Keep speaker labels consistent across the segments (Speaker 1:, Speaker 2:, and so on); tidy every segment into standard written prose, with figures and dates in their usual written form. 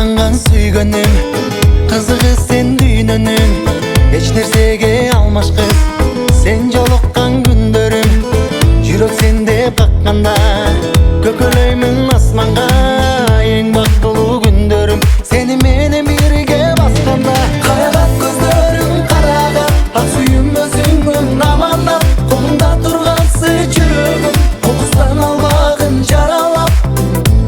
Speaker 1: аттанган сүйгөнүм, кызыгы сен дүйнөнүң, эч нерсеге алмаш кыз. Сен жолуккан күндөрүм, жүрөк сенде какканда, көкөлөймүн асманга. Эң бактылуу күндөрүм, сени менен бирге басканда. Карагат көздөрүң карагат, ак сүйүм өзүңөн амандап, колуңда тургансы жүрөгүм, кокустан албагын жаралап.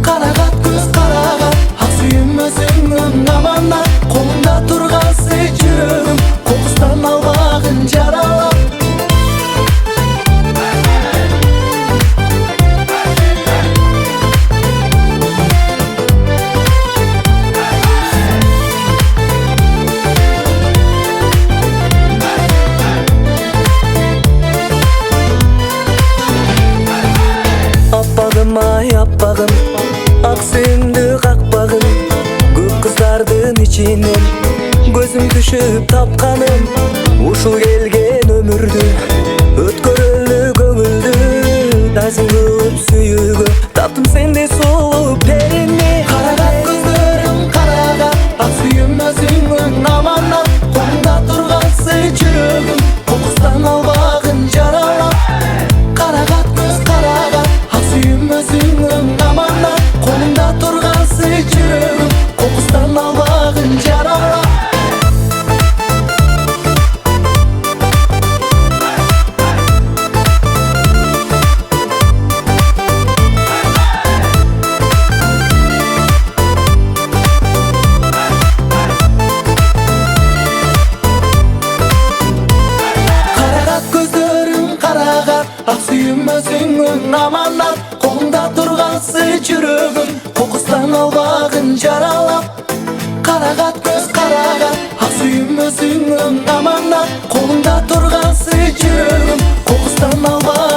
Speaker 1: Карагат көз карагат, ак сүйүм өзүңөн амандап, колуңда тургансы жүрөгүм, кокустан албагын жаралап.
Speaker 2: Ай аппагым, ак сүйүмдү какпагым, көп кыздардын ичинен көзүм түшүп тапканым. Ушул келген өмүрдү өткөрөлү көңүлдү, тайсың кылып сүйүүгө таптым сендей сулуу перини.
Speaker 1: Карагат көздөрүң карагат, ак сүйүм өзүңөн амандап, колуңда тургансы жүрөгүм, кокустан албагын жаралап. Карагат көз карагат, ак сүйүм өзүңөн амандап, колуңда тургансы жүрөгүм, кокустан албагын жаралап. Карагат көздөрүң карагат, ак сүйүм өзүңөн амандап, колуңда тургансы жүрөгүм, кокустан албагын жаралап. Карагат көз карагат, ак сүйүм өзүңөн амандап, колуңда тургансы жүрөгүм, кокустан албагын